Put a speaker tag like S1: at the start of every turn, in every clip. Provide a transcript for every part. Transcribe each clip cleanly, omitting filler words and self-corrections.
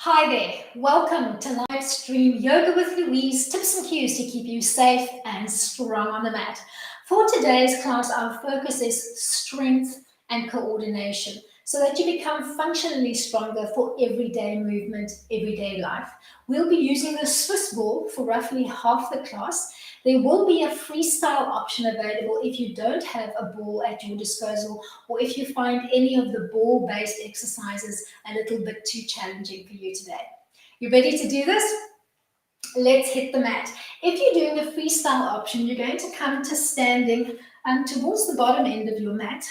S1: Hi there, welcome to live stream Yoga with Louise, tips and cues to keep you safe and strong on the mat. For today's class, our focus is strength and coordination so that you become functionally stronger for everyday movement, everyday life. We'll be using the Swiss ball for roughly half the class. There will be a freestyle option available if you don't have a ball at your disposal or if you find any of the ball-based exercises a little bit too challenging for you today. You ready to do this? Let's hit the mat. If you're doing the freestyle option, you're going to come to standing towards the bottom end of your mat,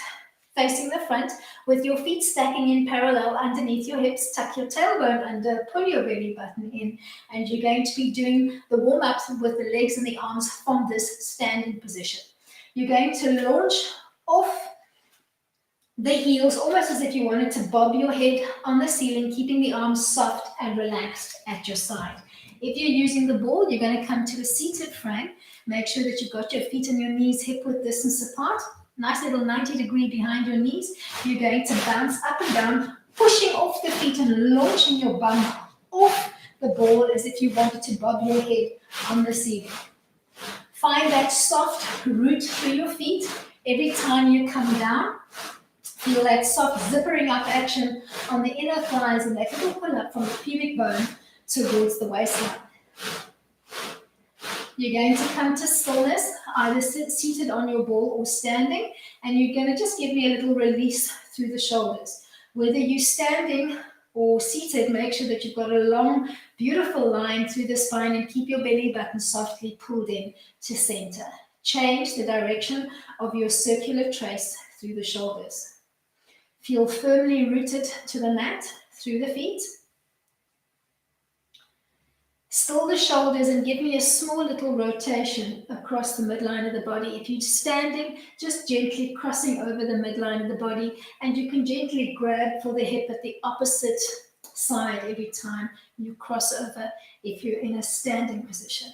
S1: facing the front, with your feet stacking in parallel underneath your hips. Tuck your tailbone under, pull your belly button in, and you're going to be doing the warm-ups with the legs and the arms from this standing position. You're going to launch off the heels, almost as if you wanted to bob your head on the ceiling, keeping the arms soft and relaxed at your side. If you're using the ball, you're going to come to a seated frame. Make sure that you've got your feet and your knees hip-width distance apart. Nice little 90-degree behind your knees. You're going to bounce up and down, pushing off the feet and launching your bum off the ball as if you wanted to bob your head on the ceiling. Find that soft root through your feet. Every time you come down, feel that soft zippering up action on the inner thighs and that little pull up from the pubic bone towards the waistline. You're going to come to stillness, either seated on your ball or standing, and you're going to just give me a little release through the shoulders. Whether you're standing or seated, make sure that you've got a long, beautiful line through the spine and keep your belly button softly pulled in to center. Change the direction of your circular trace through the shoulders. Feel firmly rooted to the mat through the feet. Still the shoulders and give me a small little rotation across the midline of the body. If you're standing, just gently crossing over the midline of the body, and you can gently grab for the hip at the opposite side every time you cross over if you're in a standing position.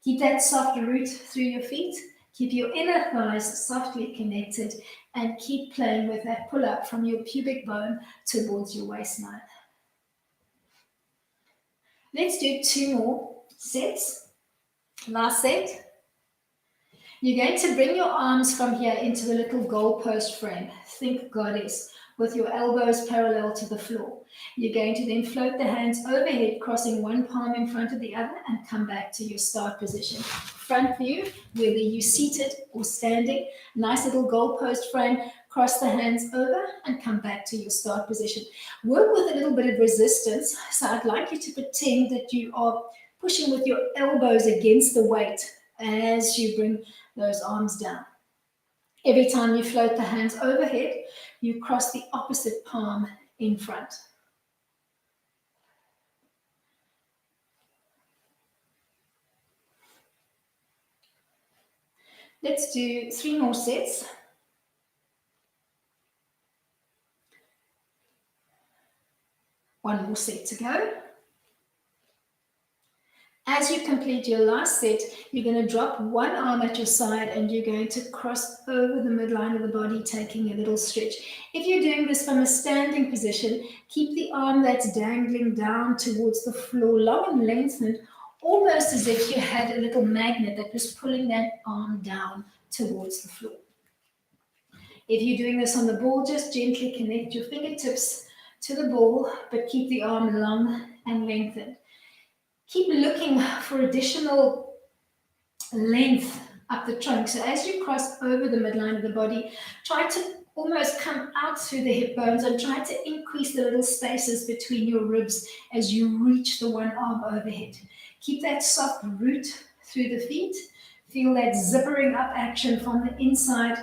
S1: Keep that soft root through your feet. Keep your inner thighs softly connected and keep playing with that pull up from your pubic bone towards your waistline. Let's do 2 more sets. Last set. You're going to bring your arms from here into the little goalpost frame. Think goddess, with your elbows parallel to the floor. You're going to then float the hands overhead, crossing one palm in front of the other, and come back to your start position. Front view, whether you're seated or standing, nice little goalpost frame, cross the hands over and come back to your start position. Work with a little bit of resistance. So I'd like you to pretend that you are pushing with your elbows against the weight as you bring those arms down. Every time you float the hands overhead, you cross the opposite palm in front. Let's do 3 more sets. One more set to go. As you complete your last set, you're going to drop one arm at your side and you're going to cross over the midline of the body, taking a little stretch. If you're doing this from a standing position, keep the arm that's dangling down towards the floor long and lengthened, almost as if you had a little magnet that was pulling that arm down towards the floor. If you're doing this on the ball, just gently connect your fingertips to the ball, but keep the arm long and lengthened. Keep looking for additional length up the trunk. So as you cross over the midline of the body, try to almost come out through the hip bones and try to increase the little spaces between your ribs as you reach the one arm overhead. Keep that soft root through the feet. Feel that zippering up action from the inside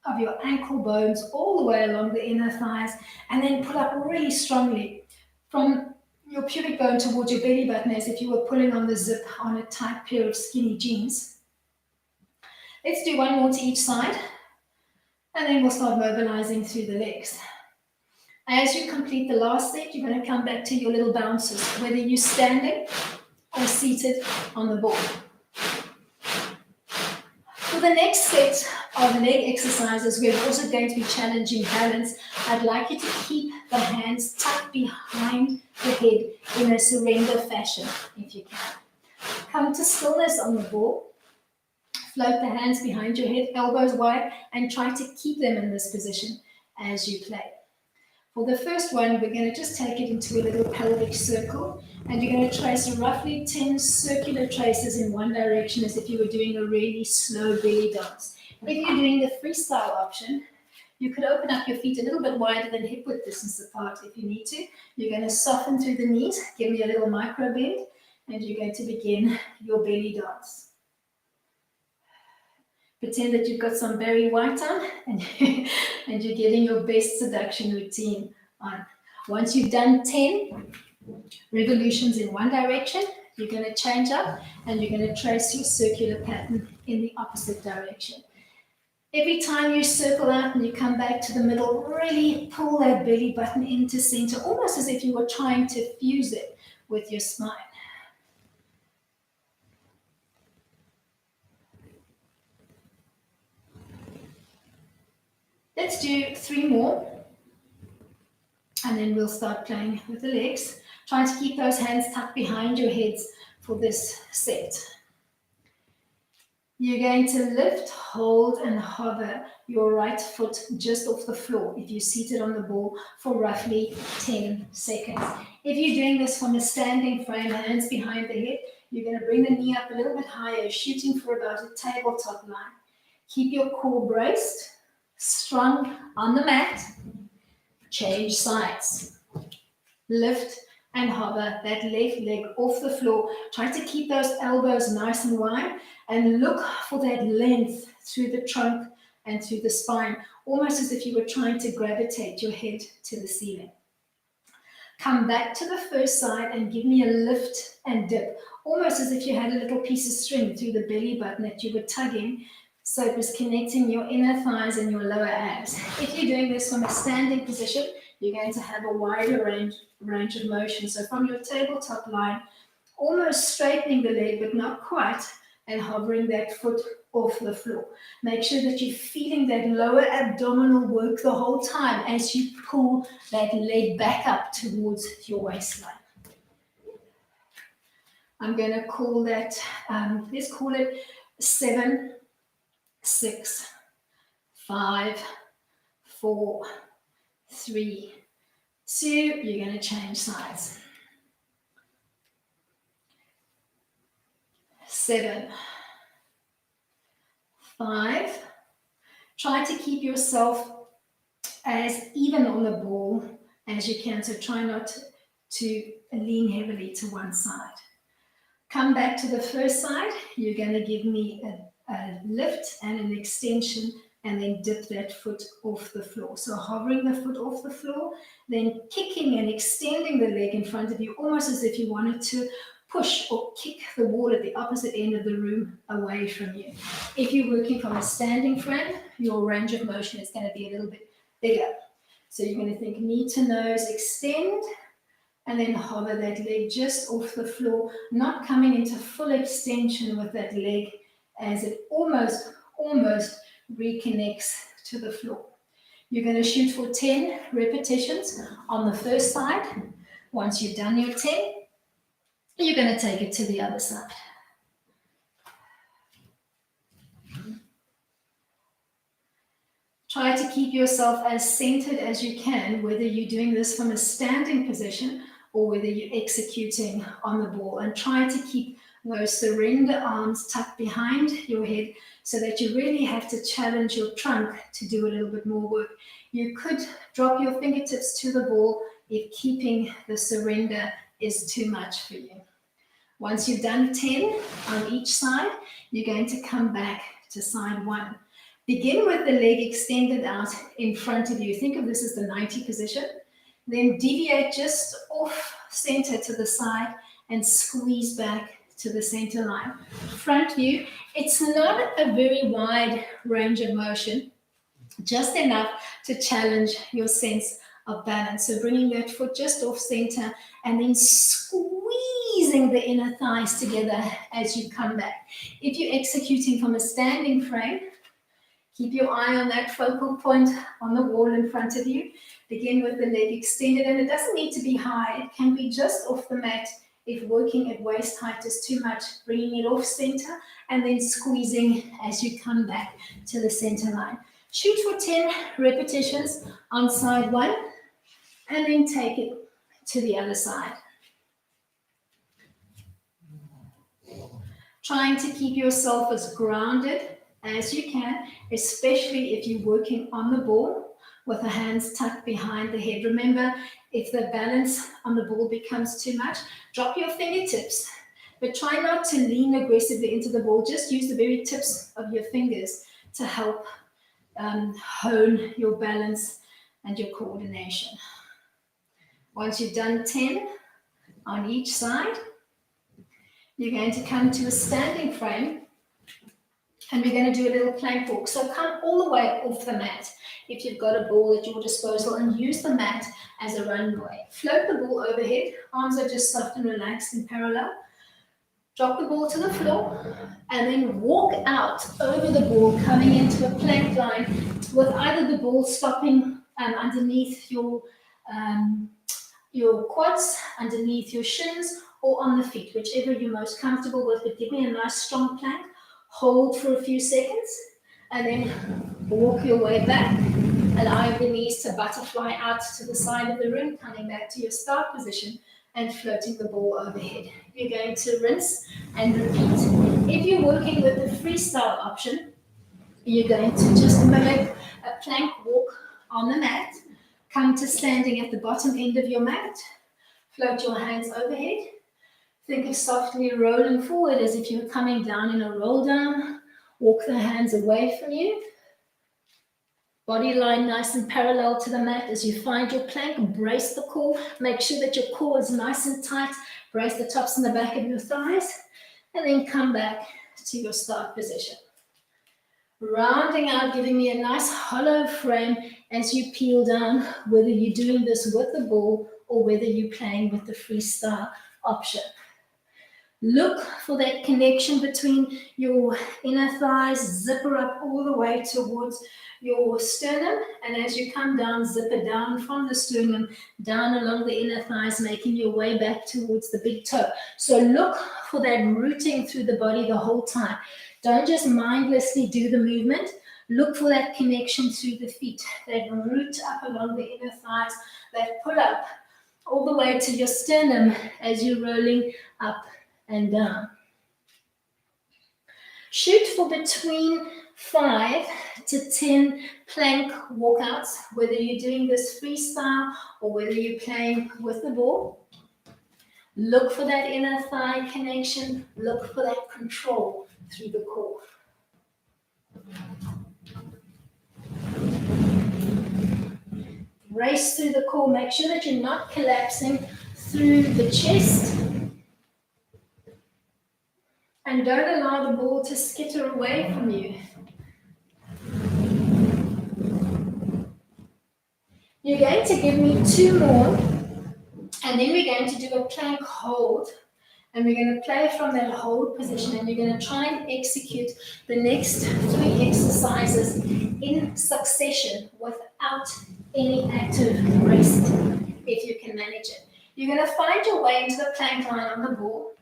S1: of your ankle bones all the way along the inner thighs, and then pull up really strongly from your pubic bone towards your belly button as if you were pulling on the zip on a tight pair of skinny jeans. Let's do 1 more to each side, and then we'll start mobilizing through the legs. As you complete the last set, you're going to come back to your little bounces, whether you're standing or seated on the ball. For the next set of leg exercises, we're also going to be challenging balance. I'd like you to keep the hands tucked behind the head in a surrender fashion, if you can. Come to stillness on the ball. Float the hands behind your head, elbows wide, and try to keep them in this position as you play. For the first one, we're going to just take it into a little pelvic circle, and you're going to trace roughly 10 circular traces in one direction as if you were doing a really slow belly dance. If you're doing the freestyle option, you could open up your feet a little bit wider than hip width distance apart if you need to. You're going to soften through the knees, give me a little micro bend, and you're going to begin your belly dance. Pretend that you've got some Barry White on and you're getting your best seduction routine on. Once you've done 10 revolutions in one direction, you're going to change up and you're going to trace your circular pattern in the opposite direction. Every time you circle out and you come back to the middle, really pull that belly button into center, almost as if you were trying to fuse it with your spine. Let's do 3 more, and then we'll start playing with the legs. Try to keep those hands tucked behind your heads for this set. You're going to lift, hold, and hover your right foot just off the floor if you're seated on the ball for roughly 10 seconds. If you're doing this from a standing frame, hands behind the head, you're going to bring the knee up a little bit higher, shooting for about a tabletop line. Keep your core braced, strong on the mat, change sides. Lift and hover that left leg off the floor. Try to keep those elbows nice and wide and look for that length through the trunk and through the spine, almost as if you were trying to gravitate your head to the ceiling. Come back to the first side and give me a lift and dip, almost as if you had a little piece of string through the belly button that you were tugging, so it was connecting your inner thighs and your lower abs. If you're doing this from a standing position, you're going to have a wider range of motion. So from your tabletop line, almost straightening the leg, but not quite, and hovering that foot off the floor. Make sure that you're feeling that lower abdominal work the whole time as you pull that leg back up towards your waistline. I'm going to call that, let's call it 7, 6, 5, 4, 3, 2. You're going to change sides. 7, 5. Try to keep yourself as even on the ball as you can, so try not to lean heavily to one side. Come back to the first side. You're going to give me a lift and an extension, and then dip that foot off the floor. So hovering the foot off the floor, then kicking and extending the leg in front of you, almost as if you wanted to push or kick the wall at the opposite end of the room away from you. If you're working from a standing frame, your range of motion is going to be a little bit bigger. So you're going to think knee to nose, extend, and then hover that leg just off the floor, not coming into full extension with that leg as it almost reconnects to the floor. You're going to shoot for 10 repetitions on the first side. Once you've done your 10, you're going to take it to the other side. Try to keep yourself as centered as you can, whether you're doing this from a standing position or whether you're executing on the ball. And try to keep those surrender arms tucked behind your head so that you really have to challenge your trunk to do a little bit more work. You could drop your fingertips to the ball if keeping the surrender is too much for you. Once you've done 10 on each side, you're going to come back to side 1. Begin with the leg extended out in front of you. Think of this as the 90 position. Then deviate just off center to the side and squeeze back to the center line. Front view, it's not a very wide range of motion, just enough to challenge your sense of balance. So bringing that foot just off center and then squeeze squeezing the inner thighs together as you come back. If you're executing from a standing frame, keep your eye on that focal point on the wall in front of you. Begin with the leg extended, and it doesn't need to be high. It can be just off the mat if working at waist height is too much, bringing it off center and then squeezing as you come back to the center line. Shoot for 10 repetitions on side one, and then take it to the other side. Trying to keep yourself as grounded as you can, especially if you're working on the ball with the hands tucked behind the head. Remember, if the balance on the ball becomes too much, drop your fingertips, but try not to lean aggressively into the ball. Just use the very tips of your fingers to help hone your balance and your coordination. Once you've done 10 on each side, you're going to come to a standing frame, and we're going to do a little plank walk. So come all the way off the mat if you've got a ball at your disposal, and use the mat as a runway. Float the ball overhead, arms are just soft and relaxed in parallel. Drop the ball to the floor, and then walk out over the ball, coming into a plank line with either the ball stopping underneath your quads, underneath your shins, or on the feet, whichever you're most comfortable with. But give me a nice strong plank. Hold for a few seconds, and then walk your way back. Allow your knees to butterfly out to the side of the ring, coming back to your start position and floating the ball overhead. You're going to rinse and repeat. If you're working with the freestyle option, you're going to just mimic a plank walk on the mat. Come to standing at the bottom end of your mat. Float your hands overhead. Think of softly rolling forward as if you're coming down in a roll down. Walk the hands away from you. Body line nice and parallel to the mat. As you find your plank, brace the core. Make sure that your core is nice and tight. Brace the tops and the back of your thighs. And then come back to your start position. Rounding out, giving me a nice hollow frame as you peel down, whether you're doing this with the ball or whether you're playing with the freestyle option. Look for that connection between your inner thighs. Zipper up all the way towards your sternum, and as you come down, zipper down from the sternum, down along the inner thighs, making your way back towards the big toe. So look for that rooting through the body the whole time. Don't just mindlessly do the movement. Look for that connection through the feet, that root up along the inner thighs, that pull up all the way to your sternum as you're rolling up and down. Shoot for between 5 to 10 plank walkouts, whether you're doing this freestyle or whether you're playing with the ball. Look for that inner thigh connection. Look for that control through the core. Brace through the core. Make sure that you're not collapsing through the chest. And don't allow the ball to skitter away from you. You're going to give me 2 more, and then we're going to do a plank hold. And we're going to play from that hold position, and you're going to try and execute the next 3 exercises in succession without any active rest, if you can manage it. You're going to find your way into the plank line on the ball,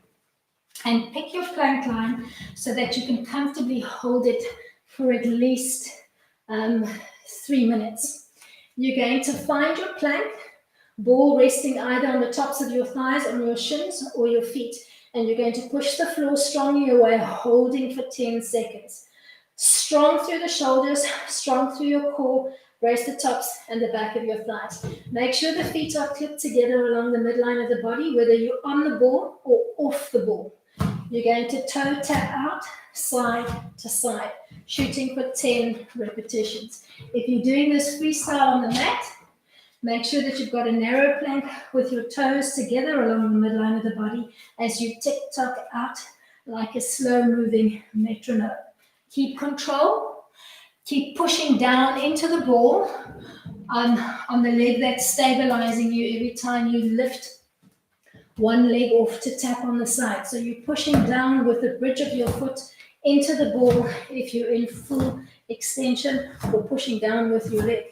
S1: and pick your plank line so that you can comfortably hold it for at least 3 minutes. You're going to find your plank, ball resting either on the tops of your thighs, on your shins, or your feet. And you're going to push the floor strongly away, holding for 10 seconds. Strong through the shoulders, strong through your core. Brace the tops and the back of your thighs. Make sure the feet are clipped together along the midline of the body, whether you're on the ball or off the ball. You're going to toe tap out, side to side, shooting for 10 repetitions. If you're doing this freestyle on the mat, make sure that you've got a narrow plank with your toes together along the midline of the body as you tick-tock out like a slow-moving metronome. Keep control. Keep pushing down into the ball on the leg that's stabilizing you every time you lift one leg off to tap on the side. So you're pushing down with the bridge of your foot into the ball if you're in full extension, or pushing down with your leg.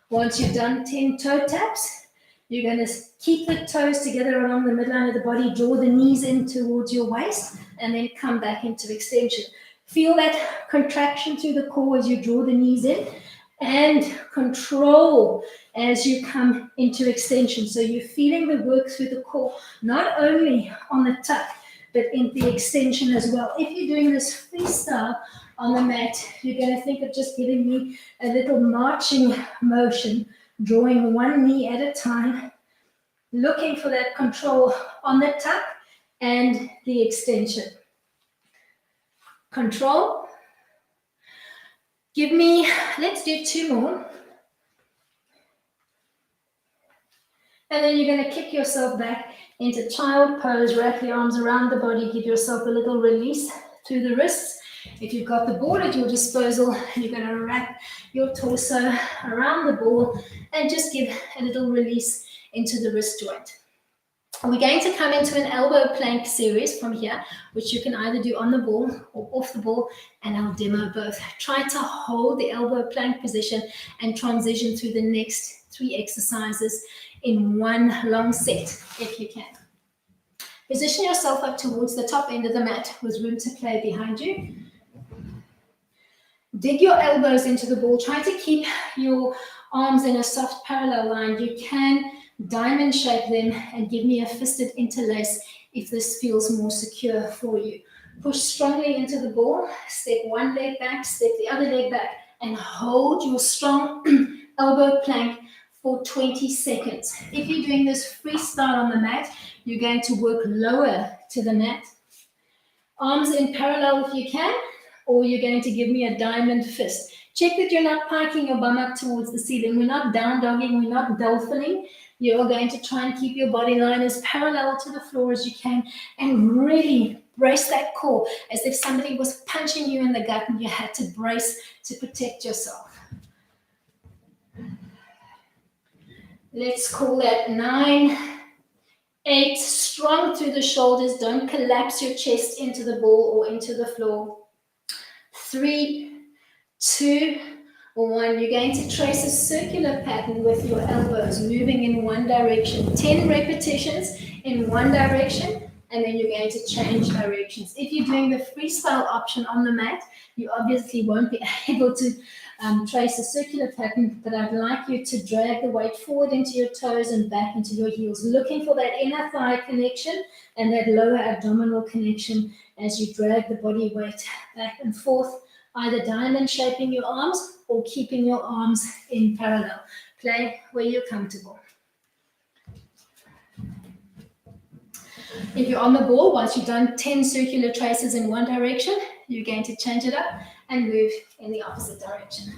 S1: Once you've done 10 toe taps, you're going to keep the toes together along the midline of the body, draw the knees in towards your waist, and then come back into extension. Feel that contraction through the core as you draw the knees in, and control as you come into extension. So you're feeling the work through the core, not only on the tuck, but in the extension as well. If you're doing this freestyle on the mat, you're going to think of just giving me a little marching motion, drawing one knee at a time, looking for that control on the tuck and the extension. Control. Give me, let's do 2 more. And then you're going to kick yourself back into child pose, wrap your arms around the body, give yourself a little release through the wrists. If you've got the ball at your disposal, you're going to wrap your torso around the ball and just give a little release into the wrist joint. We're going to come into an elbow plank series from here, which you can either do on the ball or off the ball, and I'll demo both. Try to hold the elbow plank position and transition through the next 3 exercises in one long set, if you can. Position yourself up towards the top end of the mat with room to play behind you. Dig your elbows into the ball. Try to keep your arms in a soft parallel line. You can diamond shape them and give me a fisted interlace if this feels more secure for you. Push strongly into the ball. Step one leg back, step the other leg back, and hold your strong elbow plank for 20 seconds. If you're doing this freestyle on the mat, you're going to work lower to the mat. Arms in parallel if you can, or you're going to give me a diamond fist. Check that you're not piking your bum up towards the ceiling. We're not down dogging, we're not dolphining. You're going to try and keep your body line as parallel to the floor as you can, and really brace that core as if somebody was punching you in the gut and you had to brace to protect yourself. Let's call that 9, 8, strong through the shoulders. Don't collapse your chest into the ball or into the floor. 3, 2, 1. You're going to trace a circular pattern with your elbows moving in one direction. 10 repetitions in one direction, and then you're going to change directions. If you're doing the freestyle option on the mat, you obviously won't be able to trace a circular pattern, but I'd like you to drag the weight forward into your toes and back into your heels, looking for that inner thigh connection and that lower abdominal connection as you drag the body weight back and forth, either diamond shaping your arms or keeping your arms in parallel. Play where you're comfortable. If you're on the ball, once you've done 10 circular traces in one direction, you're going to change it up and move in the opposite direction.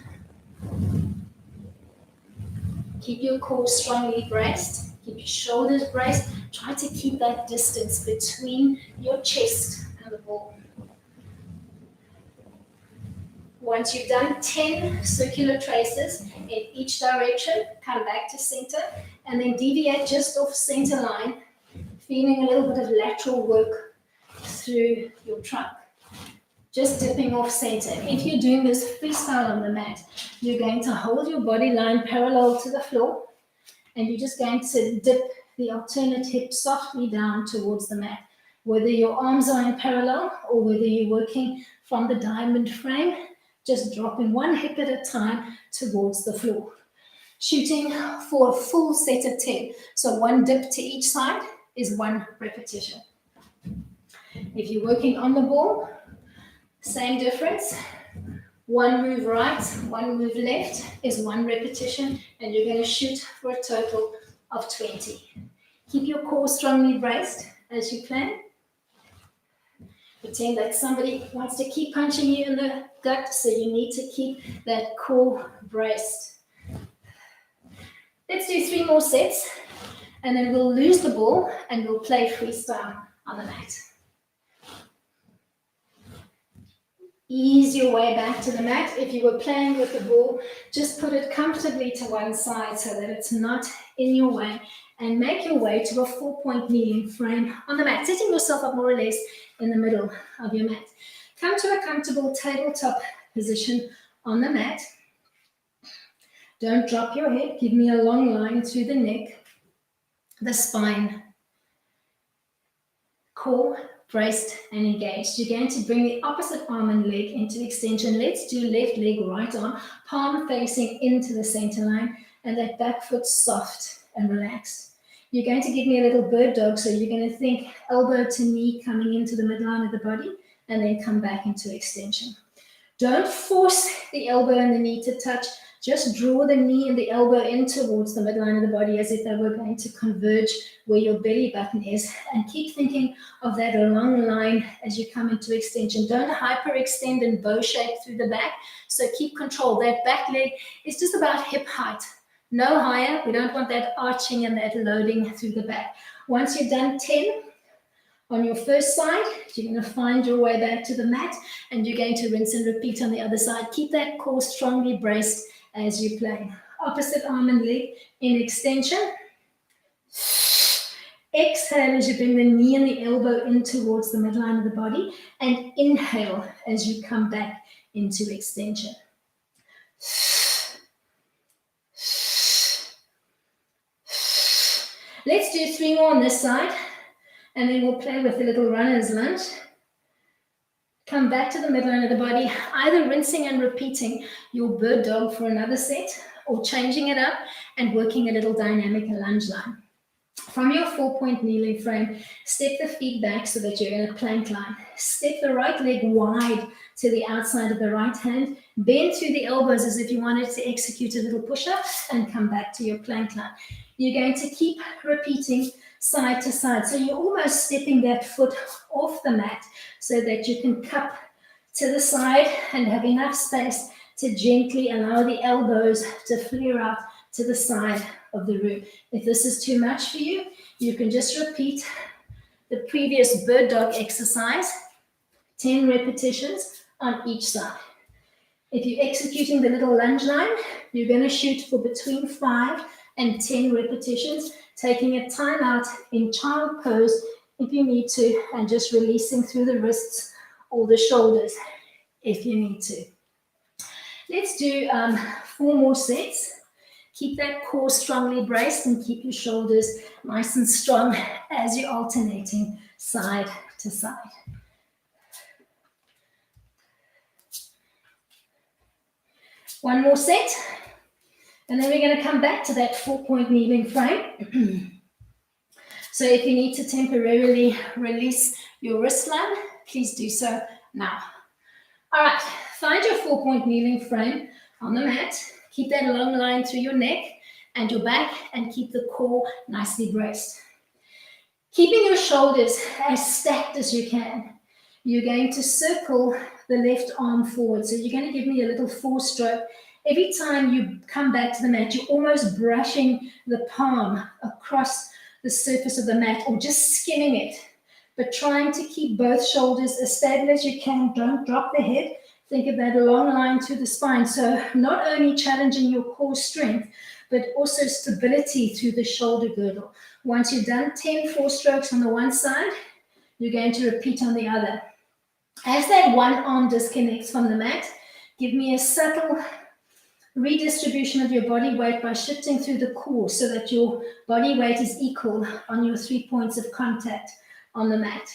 S1: Keep your core strongly braced. Keep your shoulders braced. Try to keep that distance between your chest and the ball. Once you've done 10 circular traces in each direction, come back to center and then deviate just off center line, feeling a little bit of lateral work through your trunk. Just dipping off center. If you're doing this freestyle on the mat, you're going to hold your body line parallel to the floor, and you're just going to dip the alternate hip softly down towards the mat. Whether your arms are in parallel or whether you're working from the diamond frame, just dropping one hip at a time towards the floor. Shooting for a full set of 10. So one dip to each side is one repetition. If you're working on the ball, same difference. One move right, one move left is one repetition, and you're going to shoot for a total of 20. Keep your core strongly braced as you play. Pretend that somebody wants to keep punching you in the gut, so you need to keep that core braced. Let's do 3 more sets, and then we'll lose the ball and we'll play freestyle on the mat. Ease your way back to the mat. If you were playing with the ball, just put it comfortably to one side so that it's not in your way, and make your way to a 4-point kneeling frame on the mat, setting yourself up more or less in the middle of your mat. Come to a comfortable tabletop position on the mat. Don't drop your head. Give me a long line through the neck, the spine, core, braced and engaged. You're going to bring the opposite arm and leg into extension. Let's do left leg, right arm, palm facing into the center line, and that back foot soft and relaxed. You're going to give me a little bird dog, so you're going to think elbow to knee coming into the midline of the body, and then come back into extension. Don't force the elbow and the knee to touch. Just draw the knee and the elbow in towards the midline of the body as if they were going to converge where your belly button is. And keep thinking of that long line as you come into extension. Don't hyperextend and bow shape through the back. So keep control. That back leg is just about hip height. No higher. We don't want that arching and that loading through the back. Once you've done 10, on your first side, you're going to find your way back to the mat, and you're going to rinse and repeat on the other side. Keep that core strongly braced as you play. Opposite arm and leg in extension. Exhale as you bring the knee and the elbow in towards the midline of the body, and inhale as you come back into extension. Let's do 3 more on this side. And then we'll play with a little runner's lunge. Come back to the midline of the body, either rinsing and repeating your bird dog for another set, or changing it up and working a little dynamic lunge line. From your 4-point kneeling frame, step the feet back so that you're in a plank line. Step the right leg wide to the outside of the right hand. Bend through the elbows as if you wanted to execute a little push-up, and come back to your plank line. You're going to keep repeating side to side. So you're almost stepping that foot off the mat so that you can cup to the side and have enough space to gently allow the elbows to flare out to the side of the room. If this is too much for you, you can just repeat the previous bird dog exercise, 10 repetitions on each side. If you're executing the little lunge line, you're going to shoot for between 5 and 10 repetitions, taking a time out in child pose if you need to, and just releasing through the wrists or the shoulders if you need to. Let's do 4 more sets. Keep that core strongly braced and keep your shoulders nice and strong as you're alternating side to side. One more set. And then we're going to come back to that 4-point kneeling frame. So if you need to temporarily release your wrist line, please do so now. All right, find your 4-point kneeling frame on the mat. Keep that long line through your neck and your back, and keep the core nicely braced. Keeping your shoulders as stacked as you can, you're going to circle the left arm forward. So you're going to give me a little 4-stroke. Every time you come back to the mat, you're almost brushing the palm across the surface of the mat, or just skimming it, but trying to keep both shoulders as stable as you can. Don't drop the head. Think of that long line through the spine. So not only challenging your core strength, but also stability through the shoulder girdle. Once you've done 10 4-strokes on the one side, you're going to repeat on the other. As that one arm disconnects from the mat, give me a subtle redistribution of your body weight by shifting through the core so that your body weight is equal on your 3 points of contact on the mat.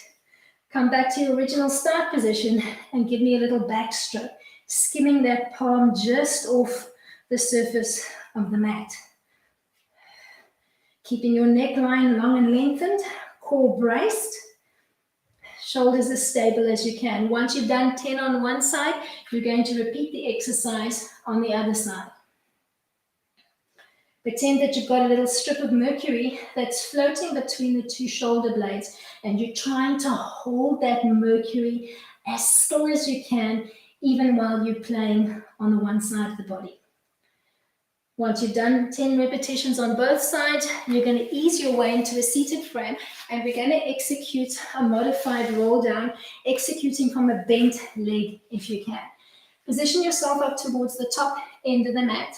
S1: Come back to your original start position and give me a little backstroke, skimming that palm just off the surface of the mat. Keeping your neckline long and lengthened, core braced, shoulders as stable as you can. Once you've done 10 on one side, you're going to repeat the exercise on the other side. Pretend that you've got a little strip of mercury that's floating between the 2 shoulder blades, and you're trying to hold that mercury as still as you can, even while you're playing on the one side of the body. Once you've done 10 repetitions on both sides, you're going to ease your way into a seated frame, and we're going to execute a modified roll down, executing from a bent leg if you can. Position yourself up towards the top end of the mat.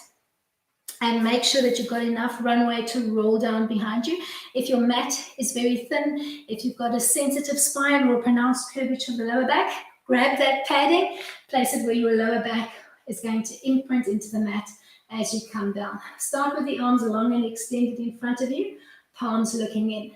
S1: and make sure that you've got enough runway to roll down behind you. If your mat is very thin, if you've got a sensitive spine or a pronounced curvature of the lower back, grab that padding, place it where your lower back is going to imprint into the mat as you come down. Start with the arms long and extended in front of you, palms looking in.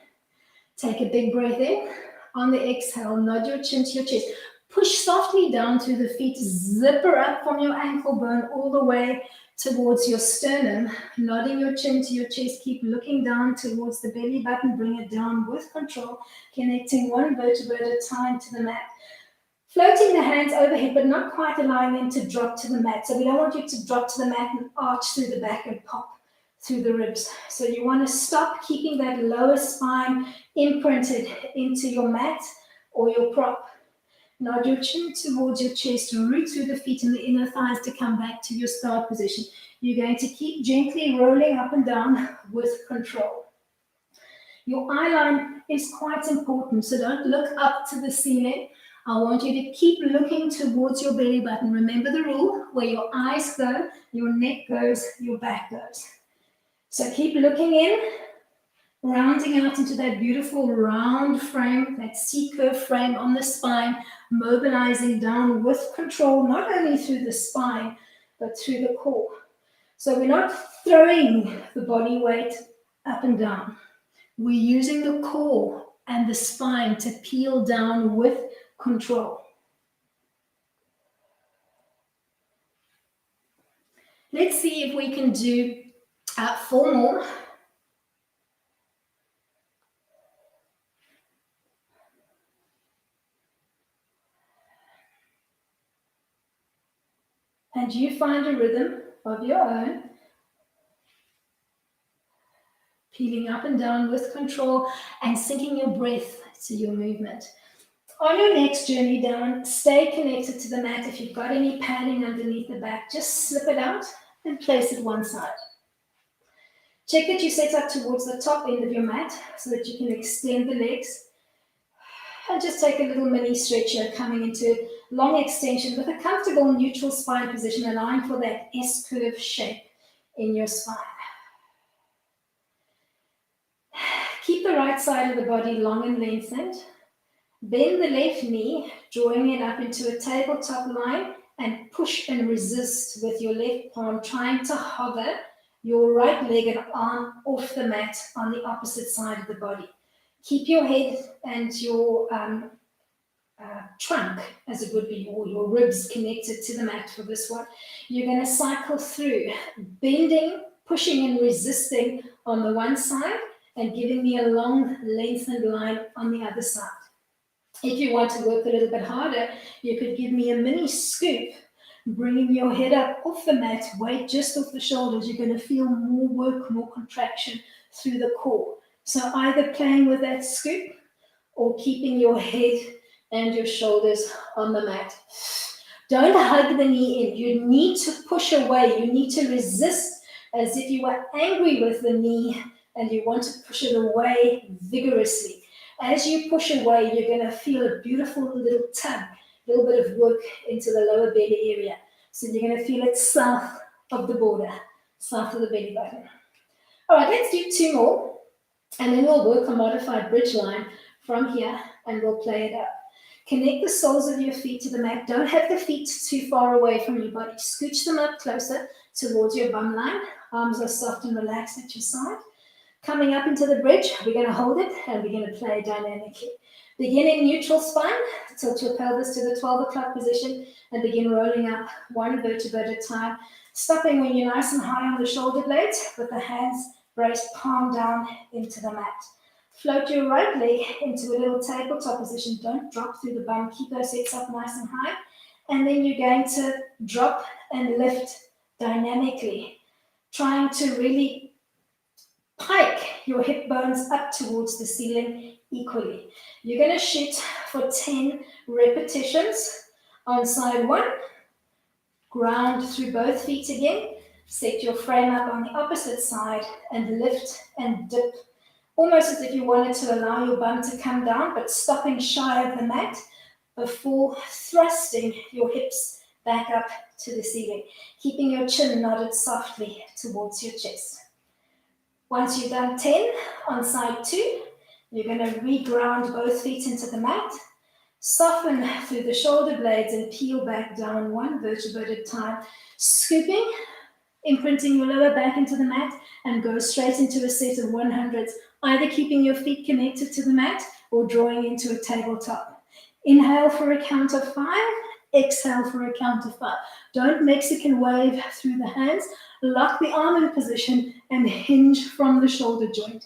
S1: Take a big breath in. On the exhale, nod your chin to your chest. Push softly down through the feet, zipper up from your ankle bone all the way towards your sternum, nodding your chin to your chest. Keep looking down towards the belly button, bring it down with control, connecting one vertebra at a time to the mat. Floating the hands overhead, but not quite allowing them to drop to the mat. So we don't want you to drop to the mat and arch through the back and pop through the ribs. So you want to stop keeping that lower spine imprinted into your mat or your prop. Nod your chin towards your chest, root through the feet and the inner thighs to come back to your start position. You're going to keep gently rolling up and down with control. Your eye line is quite important, so don't look up to the ceiling. I want you to keep looking towards your belly button. Remember the rule, where your eyes go, your neck goes, your back goes. So keep looking in, rounding out into that beautiful round frame, that C-curve frame on the spine, mobilizing down with control, not only through the spine, but through the core. So we're not throwing the body weight up and down. We're using the core and the spine to peel down with control. Let's see if we can do 4 more. And you find a rhythm of your own, peeling up and down with control and syncing your breath to your movement. On your next journey down, stay connected to the mat. If you've got any padding underneath the back, just slip it out and place it one side. Check that you set up towards the top end of your mat so that you can extend the legs. And just take a little mini stretch here, coming into long extension with a comfortable neutral spine position, allowing for that S-curve shape in your spine. Keep the right side of the body long and lengthened. Bend the left knee, drawing it up into a tabletop line, and push and resist with your left palm, trying to hover your right leg and arm off the mat on the opposite side of the body. Keep your head and your trunk, as it would be, or your ribs connected to the mat for this one. You're going to cycle through, bending, pushing and resisting on the one side, and giving me a long lengthened line on the other side. If you want to work a little bit harder, you could give me a mini scoop, bringing your head up off the mat, weight just off the shoulders. You're going to feel more work, more contraction through the core. So either playing with that scoop or keeping your head and your shoulders on the mat. Don't hug the knee in. You need to push away. You need to resist as if you were angry with the knee and you want to push it away vigorously. As you push away, you're going to feel a beautiful little tug, a little bit of work into the lower belly area. So you're going to feel it south of the border, south of the belly button. All right, let's do 2 more, and then we'll work a modified bridge line from here, and we'll play it up. Connect the soles of your feet to the mat. Don't have the feet too far away from your body. Scooch them up closer towards your bum line. Arms are soft and relaxed at your side. Coming up into the bridge, we're going to hold it and we're going to play dynamically. Begin in neutral spine, tilt your pelvis to the 12 o'clock position and begin rolling up one vertebra at a time, stopping when you're nice and high on the shoulder blades with the hands braced palm down into the mat. Float your right leg into a little tabletop position. Don't drop through the bum. Keep those hips up nice and high. And then you're going to drop and lift dynamically, trying to really pike your hip bones up towards the ceiling equally. You're going to shoot for 10 repetitions. On side 1, ground through both feet again. Set your frame up on the opposite side and lift and dip, almost as if you wanted to allow your bum to come down, but stopping shy of the mat before thrusting your hips back up to the ceiling, keeping your chin nodded softly towards your chest. Once you've done 10 on side 2, you're going to re-ground both feet into the mat, soften through the shoulder blades and peel back down one vertebra at a time, scooping, imprinting your lower back into the mat, and go straight into a set of 100s, either keeping your feet connected to the mat or drawing into a tabletop. Inhale for a count of 5, exhale for a count of 5. Don't Mexican wave through the hands, lock the arm in position and hinge from the shoulder joint.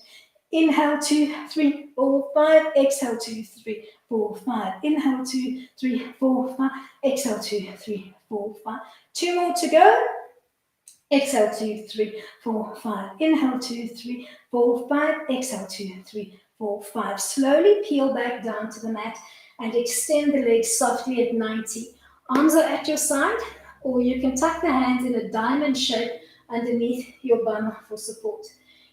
S1: Inhale 2, 3, 4, 5, exhale 2, 3, 4, 5. Inhale 2, 3, 4, 5, exhale 2, 3, 4, 5. 2 more to go. Exhale 2, 3, 4, 5. Inhale 2, 3, 4, 5. Exhale 2, 3, 4, 5. Slowly peel back down to the mat and extend the legs softly at 90. Arms are at your side, or you can tuck the hands in a diamond shape underneath your bum for support.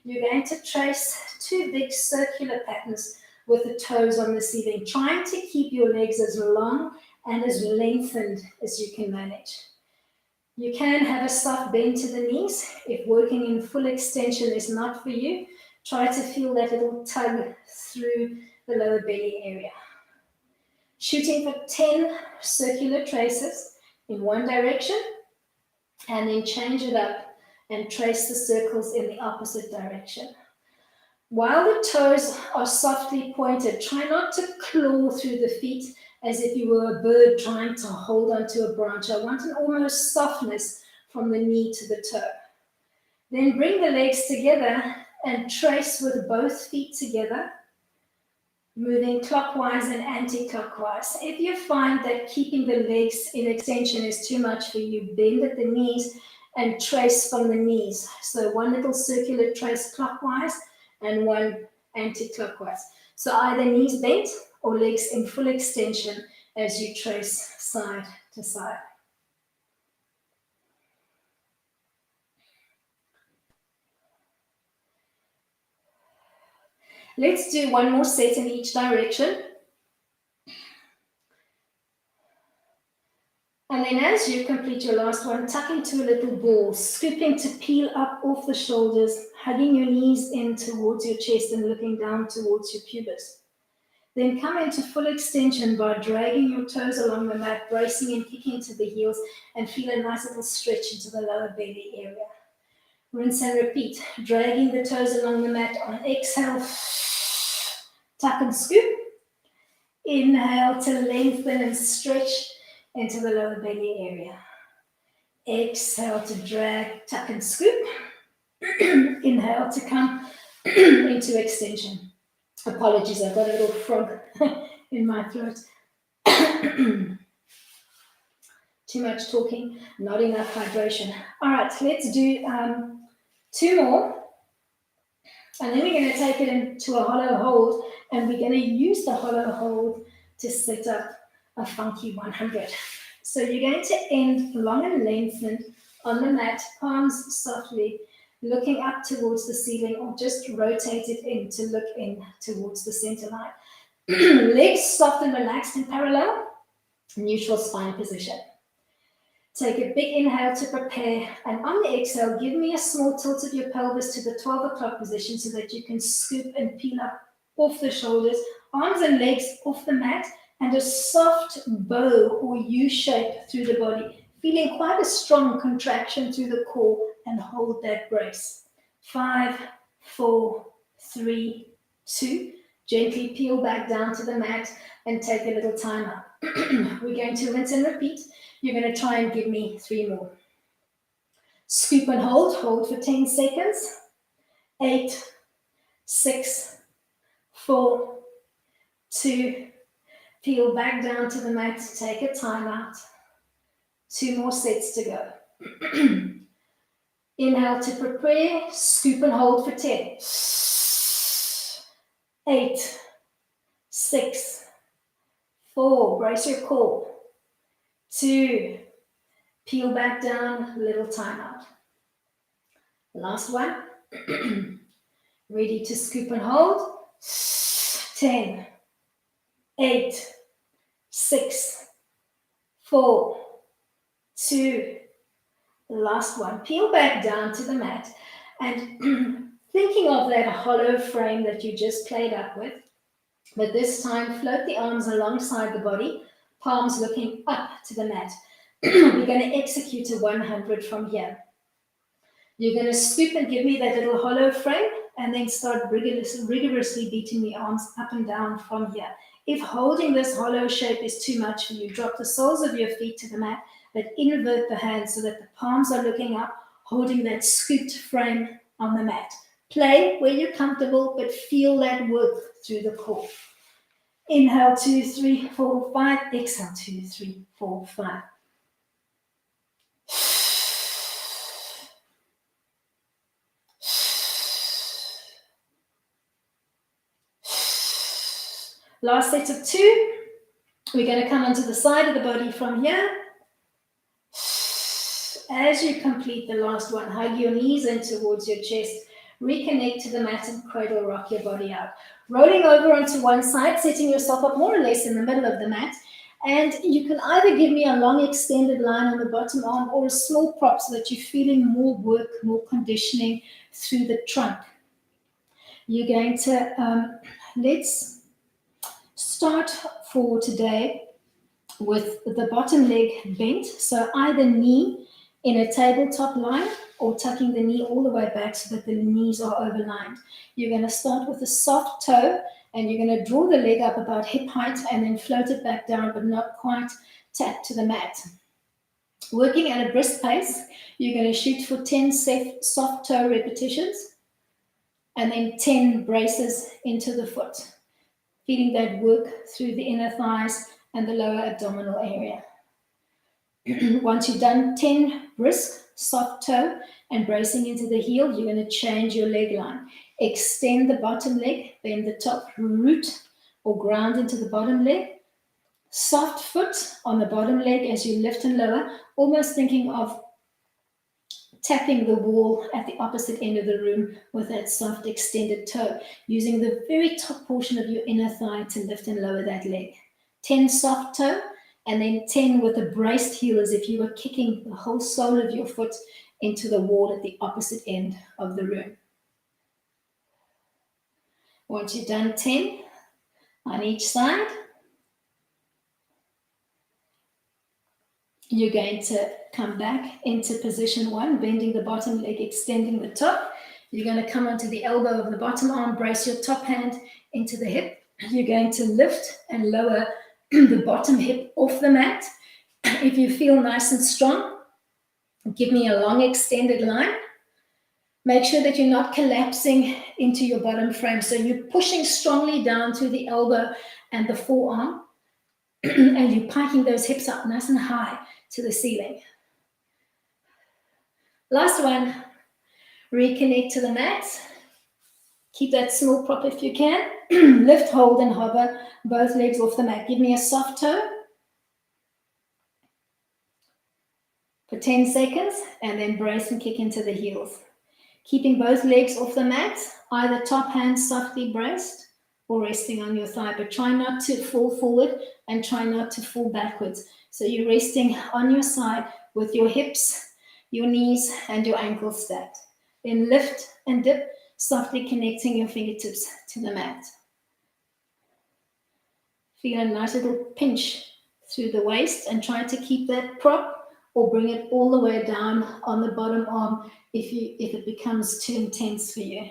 S1: You're going to trace 2 big circular patterns with the toes on the ceiling, trying to keep your legs as long and as lengthened as you can manage. You can have a soft bend to the knees. If working in full extension is not for you, try to feel that little tug through the lower belly area. Shooting for 10 circular traces in one direction, and then change it up and trace the circles in the opposite direction. While the toes are softly pointed, try not to claw through the feet as if you were a bird trying to hold onto a branch. I want an almost softness from the knee to the toe. Then bring the legs together and trace with both feet together, moving clockwise and anti-clockwise. If you find that keeping the legs in extension is too much for you, bend at the knees and trace from the knees. So one little circular trace clockwise and one anti-clockwise. So either knees bent or legs in full extension as you trace side to side. Let's do one more set in each direction. And then as you complete your last one, tuck into a little ball, scooping to peel up off the shoulders, hugging your knees in towards your chest and looking down towards your pubis. Then come into full extension by dragging your toes along the mat, bracing and kicking to the heels, and feel a nice little stretch into the lower belly area. Rinse and repeat, dragging the toes along the mat. On exhale, tuck and scoop. Inhale to lengthen and stretch into the lower belly area. Exhale to drag, tuck and scoop. Inhale to come into extension. Apologies, I've got a little frog in my throat. Too much talking, not enough hydration. All right, let's do 2 more. And then we're going to take it into a hollow hold, and we're going to use the hollow hold to set up a funky 100. So you're going to end long and lengthened on the mat, palms softly, looking up towards the ceiling, or just rotate it in to look in towards the center line. Legs soft and relaxed in parallel, neutral spine position. Take a big inhale to prepare, and on the exhale, give me a small tilt of your pelvis to the 12 o'clock position so that you can scoop and peel up off the shoulders, arms and legs off the mat, and a soft bow or U shape through the body, feeling quite a strong contraction through the core, and hold that brace. 5, 4, 3, 2. Gently peel back down to the mat and take a little time out. We're going to rinse and repeat. You're going to try and give me 3 more. Scoop and hold for 10 seconds. 8, 6, 4, 2, peel back down to the mat, take a time out. 2 more sets to go. Inhale to prepare, scoop and hold for 10. 8, 6, 4, brace your core. 2, peel back down, little time out. Last one. Ready to scoop and hold. 10, 8, 6, 4, 2, last one. Peel back down to the mat and thinking of that hollow frame that you just played up with, but this time float the arms alongside the body, palms looking up to the mat. We're going to execute a 100 from here. You're going to scoop and give me that little hollow frame and then start rigorously beating the arms up and down from here. If holding this hollow shape is too much for you, drop the soles of your feet to the mat, but invert the hands so that the palms are looking up, holding that scooped frame on the mat. Play where you're comfortable, but feel that work through the core. Inhale, 2, 3, 4, 5. Exhale, 2, 3, 4, 5. Last set of 2. We're going to come onto the side of the body from here. As you complete the last one, hug your knees in towards your chest. Reconnect to the mat and cradle rock your body out. Rolling over onto one side, setting yourself up more or less in the middle of the mat. And you can either give me a long extended line on the bottom arm or a small prop so that you're feeling more work, more conditioning through the trunk. You're going to, let's start for today with the bottom leg bent. So either knee in a tabletop line or tucking the knee all the way back so that the knees are overlined. You're going to start with a soft toe and you're going to draw the leg up about hip height and then float it back down, but not quite tap to the mat. Working at a brisk pace, you're going to shoot for 10 soft toe repetitions and then 10 braces into the foot. Feeling that work through the inner thighs and the lower abdominal area. Once you've done 10 brisk, soft toe and bracing into the heel, you're going to change your leg line. Extend the bottom leg, bend the top, root or ground into the bottom leg. Soft foot on the bottom leg as you lift and lower, almost thinking of tapping the wall at the opposite end of the room with that soft extended toe, using the very top portion of your inner thigh to lift and lower that leg. 10 soft toe, and then 10 with a braced heel as if you were kicking the whole sole of your foot into the wall at the opposite end of the room. Once you've done 10 on each side, you're going to come back into position 1, bending the bottom leg, extending the top. You're going to come onto the elbow of the bottom arm, brace your top hand into the hip. You're going to lift and lower the bottom hip off the mat. If you feel nice and strong, give me a long extended line. Make sure that you're not collapsing into your bottom frame. So you're pushing strongly down through the elbow and the forearm, and you're piking those hips up nice and high to the ceiling. Last one, reconnect to the mat. Keep that small prop if you can. Lift, hold, and hover both legs off the mat. Give me a soft toe for 10 seconds, and then brace and kick into the heels. Keeping both legs off the mat, either top hand softly braced or resting on your thigh, but try not to fall forward and try not to fall backwards. So you're resting on your side with your hips, your knees, and your ankles stacked. Then lift and dip, softly connecting your fingertips to the mat. Feel a nice little pinch through the waist and try to keep that prop or bring it all the way down on the bottom arm if it becomes too intense for you.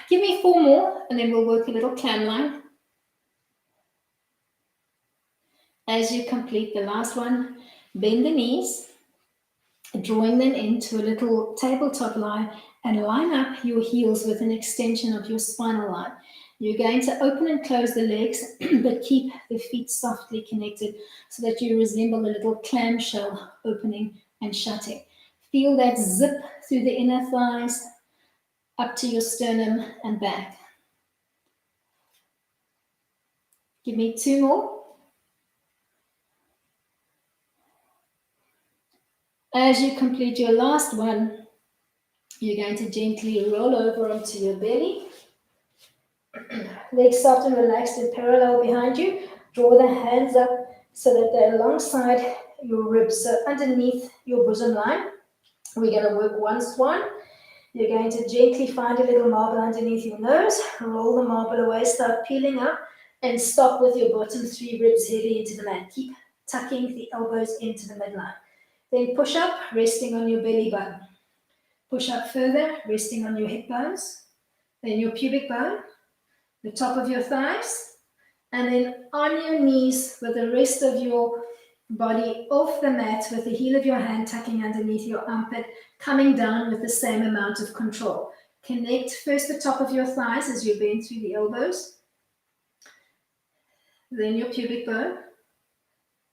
S1: Give me 4 more and then we'll work a little climb line. As you complete the last one, bend the knees, drawing them into a little tabletop line and line up your heels with an extension of your spinal line. You're going to open and close the legs, but keep the feet softly connected so that you resemble a little clamshell opening and shutting. Feel that zip through the inner thighs, up to your sternum and back. Give me 2 more. As you complete your last one, you're going to gently roll over onto your belly. Legs soft and relaxed and parallel behind you. Draw the hands up so that they're alongside your ribs, so underneath your bosom line. We're going to work one swan. You're going to gently find a little marble underneath your nose, roll the marble away, start peeling up, and stop with your bottom 3 ribs heavy into the mat. Keep tucking the elbows into the midline. Then push up, resting on your belly button. Push up further, resting on your hip bones, then your pubic bone, the top of your thighs, and then on your knees with the rest of your body off the mat with the heel of your hand tucking underneath your armpit, coming down with the same amount of control. Connect first the top of your thighs as you bend through the elbows, then your pubic bone,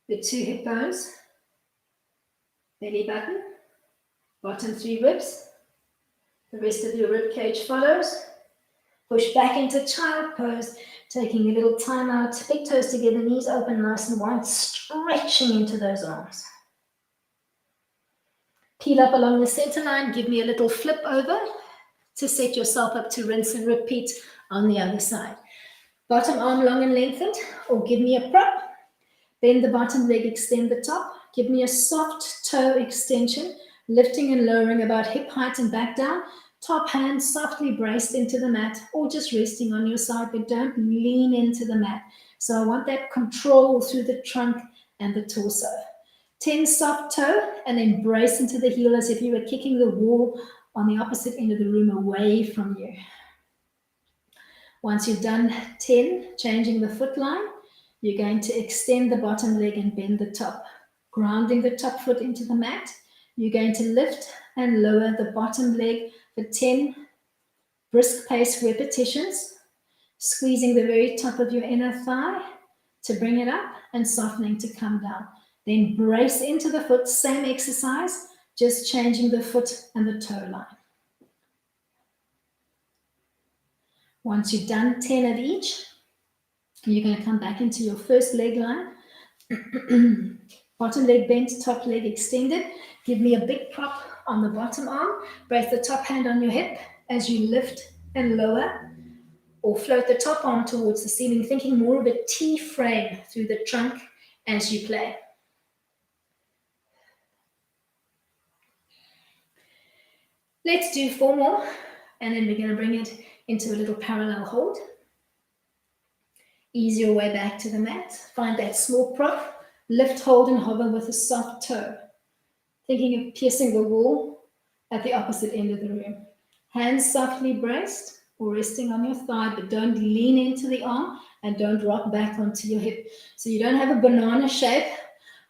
S1: the 2 hip bones, belly button, bottom 3 ribs, the rest of your rib cage follows. Push back into child pose, taking a little time out, big toes together, knees open nice and wide, stretching into those arms. Peel up along the center line, give me a little flip over to set yourself up to rinse and repeat on the other side. Bottom arm long and lengthened, or give me a prop. Bend the bottom leg, extend the top. Give me a soft toe extension, lifting and lowering about hip height and back down. Top hand softly braced into the mat, or just resting on your side, but don't lean into the mat. So I want that control through the trunk and the torso. 10 soft toe, and then brace into the heel as if you were kicking the wall on the opposite end of the room away from you. Once you've done 10, changing the foot line, you're going to extend the bottom leg and bend the top, grounding the top foot into the mat. You're going to lift and lower the bottom leg for 10 brisk pace repetitions, squeezing the very top of your inner thigh to bring it up and softening to come down. Then brace into the foot, same exercise, just changing the foot and the toe line. Once you've done 10 of each, you're going to come back into your first leg line. Bottom leg bent, top leg extended. Give me a big prop on the bottom arm. Brace the top hand on your hip as you lift and lower, or float the top arm towards the ceiling, thinking more of a T frame through the trunk as you play. Let's do 4 more, and then we're going to bring it into a little parallel hold. Ease your way back to the mat. Find that small prop. Lift, hold, and hover with a soft toe. Thinking of piercing the wall at the opposite end of the room. Hands softly braced or resting on your thigh, but don't lean into the arm and don't rock back onto your hip. So you don't have a banana shape.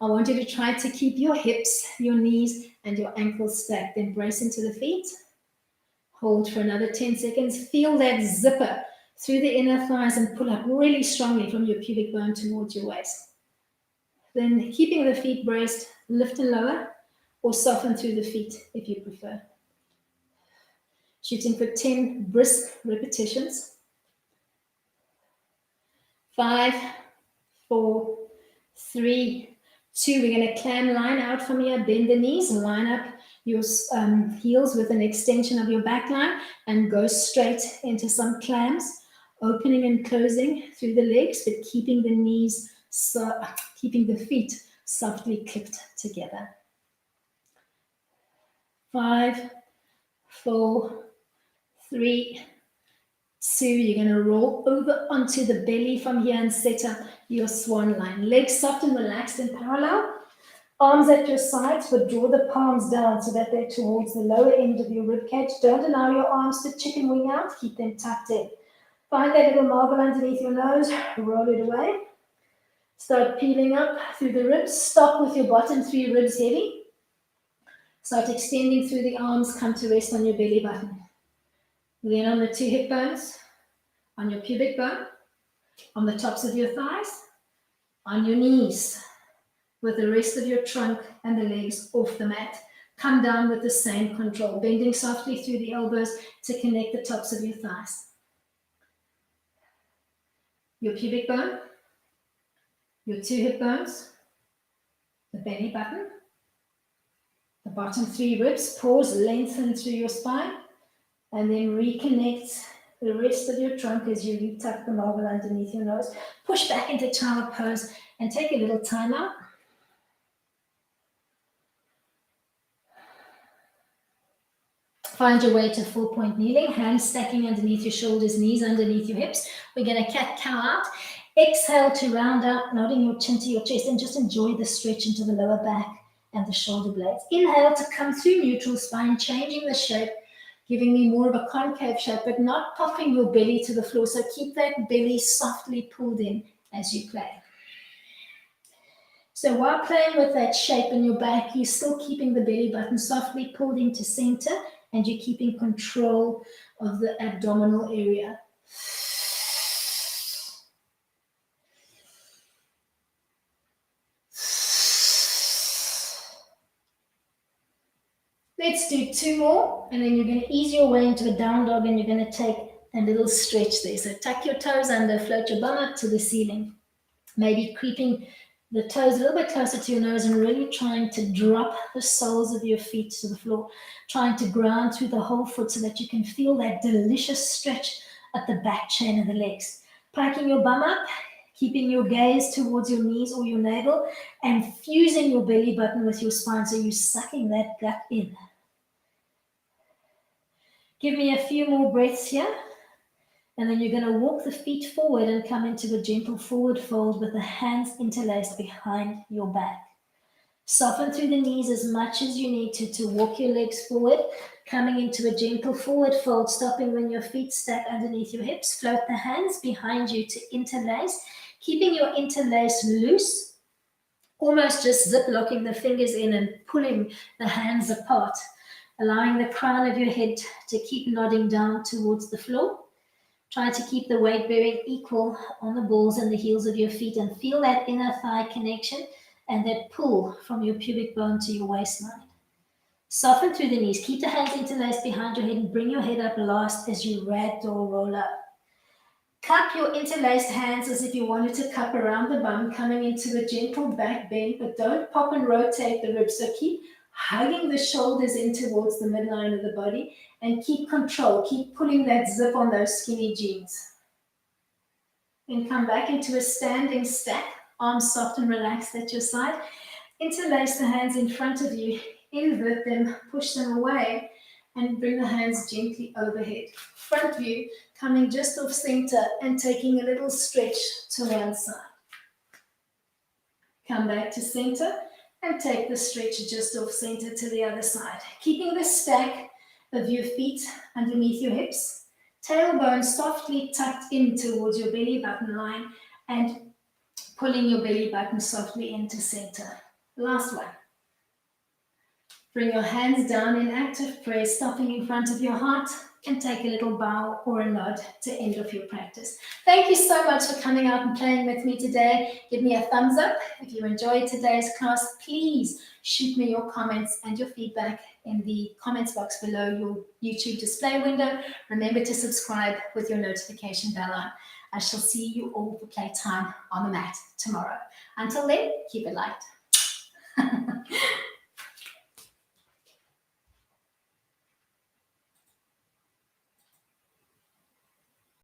S1: I want you to try to keep your hips, your knees, and your ankles stacked. Then brace into the feet. Hold for another 10 seconds. Feel that zipper through the inner thighs and pull up really strongly from your pubic bone towards your waist. Then keeping the feet braced, lift and lower, or soften through the feet if you prefer. Shooting for 10 brisk repetitions. 5, 4, 3, 2. We're going to clam line out from here. Bend the knees, line up your heels with an extension of your back line and go straight into some clams, opening and closing through the legs, but keeping the knees, keeping the feet softly clipped together. 5, 4, 3, 2. You're going to roll over onto the belly from here and set up your swan line. Legs soft and relaxed in parallel. Arms at your sides, but draw the palms down so that they're towards the lower end of your rib cage. Don't allow your arms to chicken wing out. Keep them tucked in. Find that little marble underneath your nose. Roll it away. Start peeling up through the ribs. Stop with your bottom 3 ribs heavy. Start extending through the arms. Come to rest on your belly button. Then on the 2 hip bones, on your pubic bone, on the tops of your thighs, on your knees, with the rest of your trunk and the legs off the mat. Come down with the same control, bending softly through the elbows to connect the tops of your thighs. Your pubic bone, your 2 hip bones, the belly button, the bottom 3 ribs. Pause, lengthen through your spine, and then reconnect the rest of your trunk as you retuck the marble underneath your nose. Push back into child pose and take a little time out. Find your way to 4-point kneeling, hands stacking underneath your shoulders, knees underneath your hips. We're going to cat-cow out. Exhale to round out, nodding your chin to your chest, and just enjoy the stretch into the lower back and the shoulder blades. Inhale to come through neutral spine, changing the shape, giving me more of a concave shape, but not popping your belly to the floor. So keep that belly softly pulled in as you play. So while playing with that shape in your back, you're still keeping the belly button softly pulled into center, and you're keeping control of the abdominal area. Let's do 2 more, and then you're going to ease your way into a down dog, and you're going to take a little stretch there. So tuck your toes under, float your bum up to the ceiling. Maybe creeping the toes a little bit closer to your nose and really trying to drop the soles of your feet to the floor, trying to ground through the whole foot so that you can feel that delicious stretch at the back chain of the legs. Packing your bum up, keeping your gaze towards your knees or your navel, and fusing your belly button with your spine so you're sucking that gut in. Give me a few more breaths here. And then you're going to walk the feet forward and come into a gentle forward fold with the hands interlaced behind your back. Soften through the knees as much as you need to walk your legs forward, coming into a gentle forward fold, stopping when your feet stack underneath your hips. Float the hands behind you to interlace, keeping your interlace loose, almost just zip locking the fingers in and pulling the hands apart, allowing the crown of your head to keep nodding down towards the floor. Try to keep the weight bearing equal on the balls and the heels of your feet, and feel that inner thigh connection and that pull from your pubic bone to your waistline. Soften through the knees. Keep the hands interlaced behind your head and bring your head up last as you ragdoll roll up. Cup your interlaced hands as if you wanted to cup around the bum, coming into a gentle back bend, but don't pop and rotate the ribs. So keep hugging the shoulders in towards the midline of the body, and keep control. Keep pulling that zip on those skinny jeans. Then come back into a standing stack, arms soft and relaxed at your side. Interlace the hands in front of you, invert them, push them away, and bring the hands gently overhead. Front view, coming just off center and taking a little stretch to one side. Come back to center and take the stretch just off center to the other side. Keeping the stack of your feet underneath your hips, tailbone softly tucked in towards your belly button line, and pulling your belly button softly into center. Last one. Bring your hands down in active prayer, stopping in front of your heart, and take a little bow or a nod to end off your practice. Thank you so much for coming out and playing with me today. Give me a thumbs up if you enjoyed today's class. Please shoot me your comments and your feedback in the comments box below your YouTube display window. Remember to subscribe with your notification bell on. I shall see you all for playtime on the mat tomorrow. Until then, keep it light.